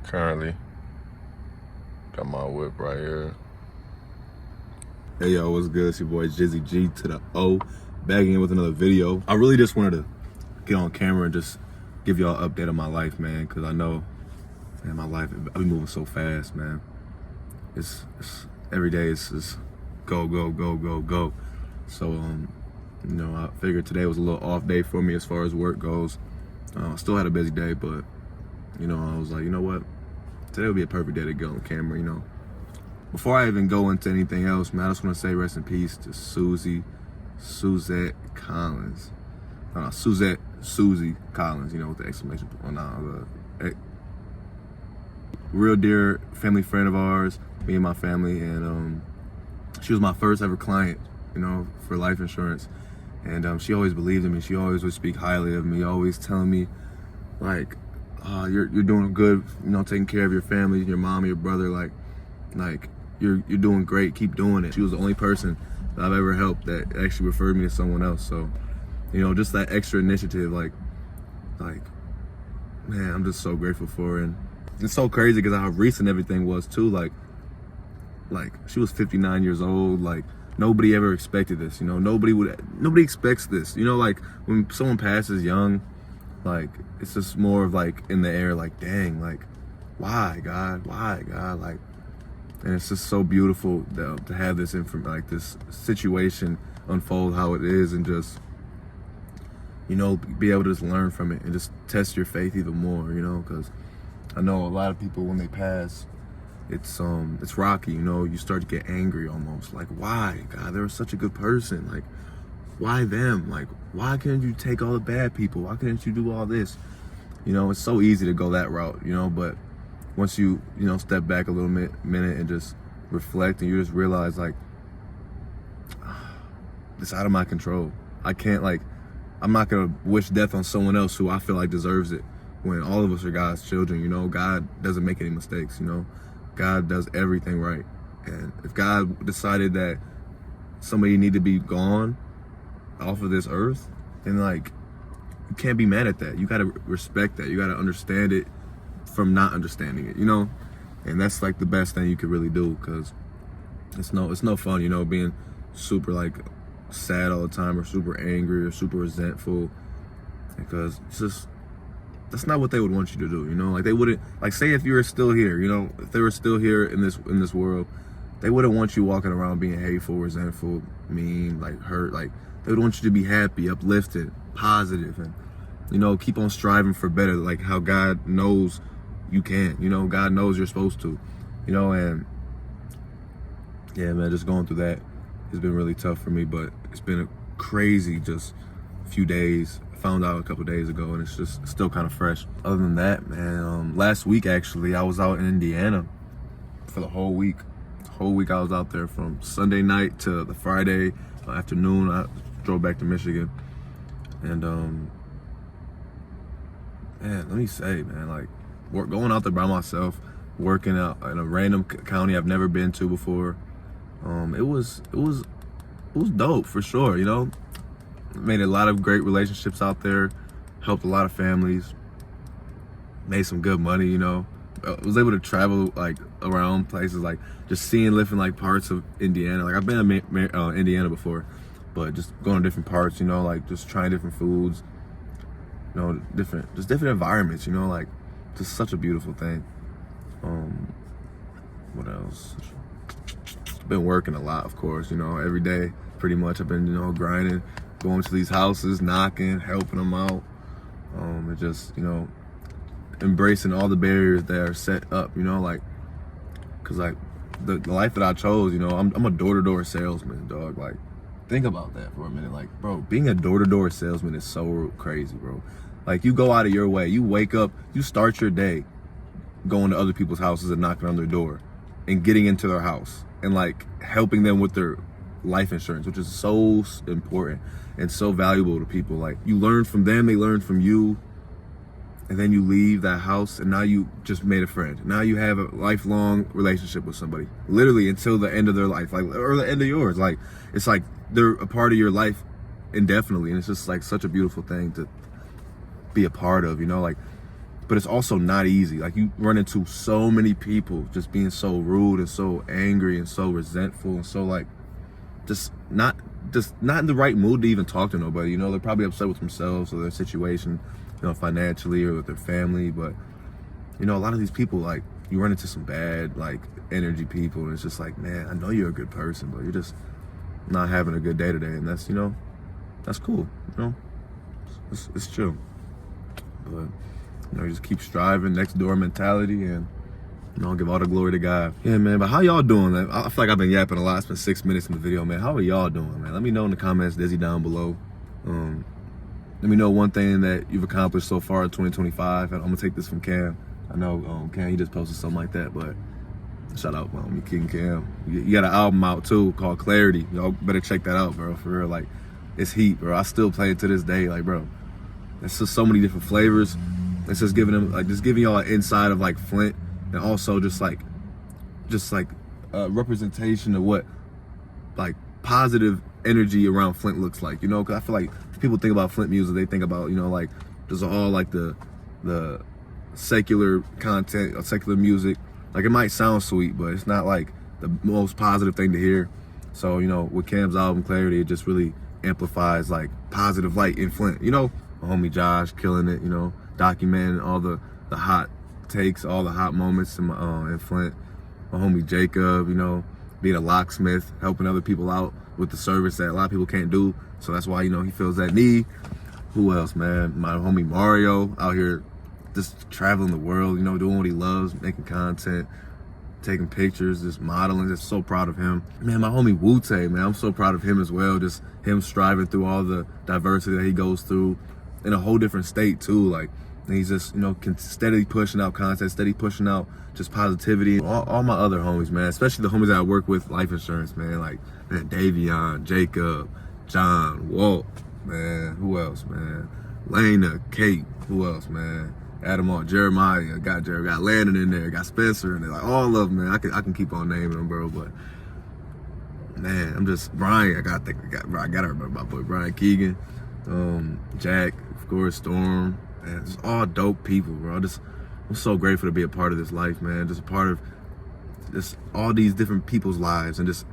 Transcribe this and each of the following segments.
Currently, got my whip right here. Hey yo, what's good? It's your boy Jizzy G to the O, back again with another video. I really just wanted to get on camera and just give y'all an update of my life, man, because I know, man, my life, I've been moving so fast, man. It's every day it's just go, go, go, go, go. So, I figured today was a little off day for me as far as work goes. Still had a busy day, but, I was like, you know what? Today would be a perfect day to get on camera, Before I even go into anything else, man, I just want to say rest in peace to Suzette Collins. Susie Collins, with the exclamation point. Real dear family friend of ours, me and my family, and she was my first ever client, for life insurance. And she always believed in me. She always would speak highly of me, always telling me, like, you're doing good, taking care of your family, your mom, your brother, like you're doing great, keep doing it. She was the only person that I've ever helped that actually referred me to someone else. So, just that extra initiative, like, man, I'm just so grateful for her. And it's so crazy because how recent everything was too. Like she was 59 years old. Like, nobody ever expected this. Nobody expects this. Like when someone passes young, like it's just more of like in the air. Like, dang, like, why God, like. And it's just so beautiful to have this this situation unfold how it is, and just be able to just learn from it and just test your faith even more, because I know a lot of people, when they pass, it's rocky, you start to get angry almost, like, why God, they were such a good person, like, why them, like, why couldn't you take all the bad people, why couldn't you do all this? It's so easy to go that route, but once you step back a little minute and just reflect, and you just realize, like, it's out of my control. I can't, like, I'm not gonna wish death on someone else who I feel like deserves it, when all of us are God's children. God doesn't make any mistakes. God does everything right. And if God decided that somebody need to be gone off of this earth, then, like, you can't be mad at that. You gotta respect that. You gotta understand it from not understanding it, and that's like the best thing you could really do, because it's no fun, being super like sad all the time, or super angry, or super resentful, because it's just, that's not what they would want you to do, like they wouldn't, like, say if you were still here, if they were still here in this world, they wouldn't want you walking around being hateful, resentful, mean, like hurt. Like, they would want you to be happy, uplifted, positive, and keep on striving for better, like how God knows you can, God knows you're supposed to, and yeah, man, just going through that has been really tough for me, but it's been a crazy just few days. I found out a couple days ago, and it's just still kind of fresh. Other than that, man, last week, actually, I was out in Indiana for the whole week. I was out there from Sunday night to the Friday afternoon. I drove back to Michigan, and man, let me say, man, like, going out there by myself, working out in a random county I've never been to before, it was dope for sure. Made a lot of great relationships out there, helped a lot of families, made some good money. Was able to travel, like, around places, like just seeing different parts of Indiana. Like, I've been to Indiana before, but just going to different parts, like just trying different foods, different environments, like, just such a beautiful thing. What else? Been working a lot, of course, every day pretty much. I've been, grinding, going to these houses, knocking, helping them out, and just, embracing all the barriers that are set up, like, cause like the life that I chose, I'm a door-to-door salesman, dog. Like, think about that for a minute. Like, bro, being a door-to-door salesman is so crazy, bro. Like, you go out of your way, you wake up, you start your day going to other people's houses and knocking on their door and getting into their house and, like, helping them with their life insurance, which is so important and so valuable to people. Like, you learn from them, they learn from you, and then you leave that house, and now you just made a friend. Now you have a lifelong relationship with somebody, literally until the end of their life, like, or the end of yours. Like, it's like they're a part of your life indefinitely, and it's just like such a beautiful thing to be a part of, like, but it's also not easy. Like, you run into so many people just being so rude and so angry and so resentful and so like just not in the right mood to even talk to nobody. You know, they're probably upset with themselves or their situation, you know, financially or with their family. But you know, a lot of these people, like, you run into some bad like energy people, and it's just like, man, I know you're a good person, but you're just not having a good day today, and that's, you know, that's cool. You know, it's chill. But you know, just keep striving, next door mentality, and you know, give all the glory to God. Yeah, man, but how y'all doing, man? I feel like I've been yapping a lot. It's been 6 minutes in the video, man. How are y'all doing, man? Let me know in the comments, Dizzy, down below. Let me know one thing that you've accomplished so far in 2025. And I'm gonna take this from Cam. I know Cam, he just posted something like that, but shout out, man, King Cam. You got an album out too called Clarity. Y'all better check that out, bro, for real. Like, it's heat, bro. I still play it to this day, like, bro. It's just so many different flavors. It's just giving them, like, just giving y'all an inside of like Flint, and also just like a representation of what like positive energy around Flint looks like, you know. Because I feel like if people think about Flint music, they think about, you know, like just all like the secular content or secular music. Like, it might sound sweet, but it's not like the most positive thing to hear. So, you know, with Cam's album Clarity, it just really amplifies like positive light in Flint. You know, my homie Josh killing it, you know, documenting all the hot takes, all the hot moments in Flint. My homie Jacob, you know, being a locksmith, helping other people out with the service that a lot of people can't do. So that's why, you know, he feels that need. Who else, man? My homie Mario out here just traveling the world, you know, doing what he loves, making content, taking pictures, just modeling. Just so proud of him. Man, my homie Wu-Tay, man, I'm so proud of him as well. Just him striving through all the diversity that he goes through in a whole different state too. Like, and he's just, you know, steadily pushing out content, steady pushing out just positivity. All my other homies, man, especially the homies that I work with, life insurance, man, like, man, Davion, Jacob, John, Walt, man, who else, man? Lena, Kate, who else, man? Adam, Jeremiah, got Landon in there, got Spencer, and they're like all of them, man. I can keep on naming them, bro, but man, I'm just Brian. I gotta remember my boy Brian Keegan, Jack, of course, Storm, and just all dope people, bro. I'm so grateful to be a part of this life, man. Just a part of just all these different people's lives, and just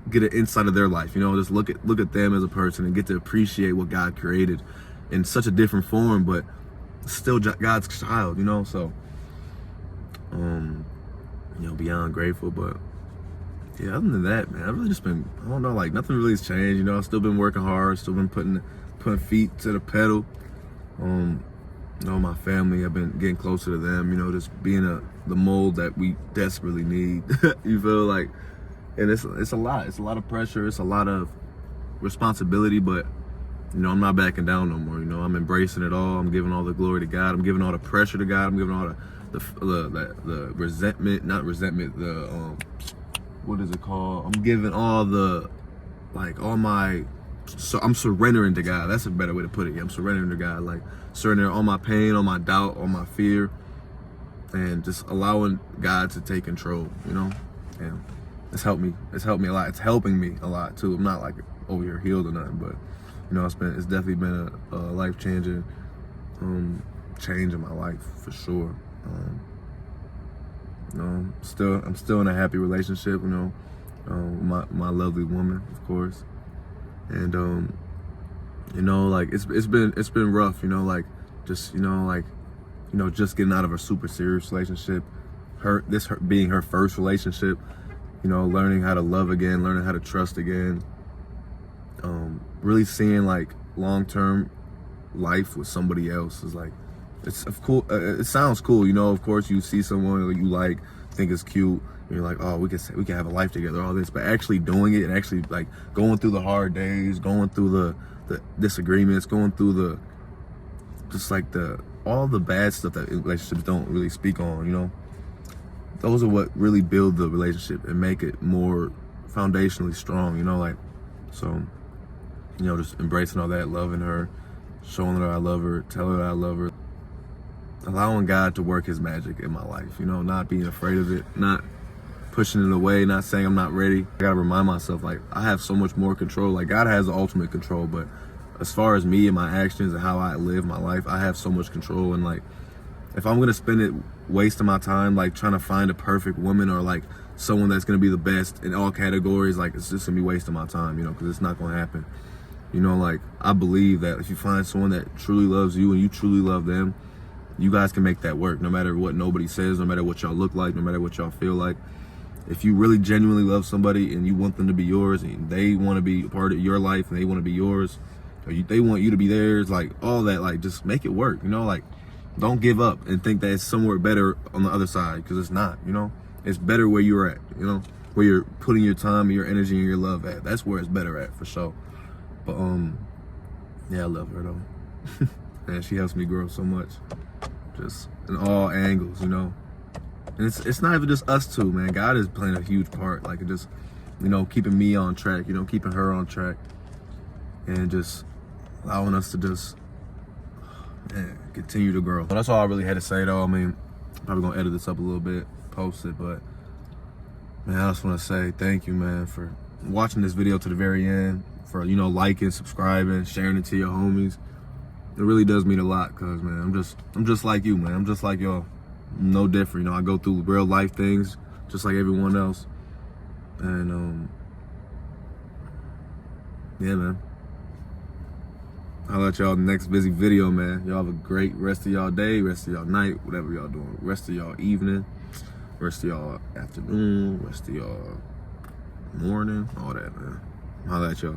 get an insight of their life. You know, just look at them as a person and get to appreciate what God created in such a different form, but still God's child, you know. So you know, beyond grateful. But yeah, other than that, man, I've really just been, I don't know, like, nothing really has changed, you know. I've still been working hard, still been putting feet to the pedal. You know, my family, I've been getting closer to them, you know, just being the mold that we desperately need. You feel like, and it's a lot of pressure, it's a lot of responsibility, but you know, I'm not backing down no more. You know, I'm embracing it all. I'm giving all the glory to God. I'm giving all the pressure to God. I'm giving all the resentment, not resentment, what is it called? I'm giving all the, like, all my, so I'm surrendering to God. That's a better way to put it. Yeah, I'm surrendering to God, like surrendering all my pain, all my doubt, all my fear, and just allowing God to take control, you know? And it's helped me. It's helped me a lot. It's helping me a lot too. I'm not like over here healed or nothing, but you know, it's definitely been a life-changing change in my life, for sure. You know, I'm still in a happy relationship, you know, my lovely woman, of course. And you know, like, it's been rough, you know, like, just, you know, just getting out of a super serious relationship, this being her first relationship, you know, learning how to love again, learning how to trust again. Really seeing like long-term life with somebody else is like, it's cool. It sounds cool, you know. Of course, you see someone that you like, think is cute, and you're like, oh, we can have a life together, all this. But actually doing it and actually like going through the hard days, going through the disagreements, going through all the bad stuff that relationships don't really speak on, you know. Those are what really build the relationship and make it more foundationally strong, you know. Like, so, you know, just embracing all that, loving her, showing her I love her, telling her I love her, allowing God to work his magic in my life, you know, not being afraid of it, not pushing it away, not saying I'm not ready. I gotta remind myself, like, I have so much more control. Like, God has the ultimate control, but as far as me and my actions and how I live my life, I have so much control. And like, if I'm gonna spend it wasting my time like trying to find a perfect woman or like someone that's gonna be the best in all categories, like it's just gonna be wasting my time, you know, because it's not gonna happen. You know, like I believe that if you find someone that truly loves you and you truly love them, you guys can make that work, no matter what nobody says, no matter what y'all look like, no matter what y'all feel like. If you really genuinely love somebody and you want them to be yours and they want to be a part of your life and they want to be yours, or they want you to be theirs, like all that, like just make it work, you know, like don't give up and think that it's somewhere better on the other side, because it's not, you know. It's better where you're at, you know, where you're putting your time and your energy and your love at. That's where it's better at, for sure. But yeah, I love her though. And she helps me grow so much, just in all angles, you know. And it's not even just us two, man. God is playing a huge part, like it just, you know, keeping me on track, you know, keeping her on track, and just allowing us to just, man, continue to grow. So that's all I really had to say though. I mean, I'm probably gonna edit this up a little bit, post it, but man, I just want to say thank you, man, for watching this video to the very end, for, you know, liking, subscribing, sharing it to your homies. It really does mean a lot, cause man, I'm just like you, man. I'm just like y'all, no different. You know, I go through real life things just like everyone else, and yeah, man. I'll let y'all in the next busy video, man. Y'all have a great rest of y'all day, rest of y'all night, whatever y'all doing, rest of y'all evening, rest of y'all afternoon, rest of y'all morning, all that, man. I'll let y'all.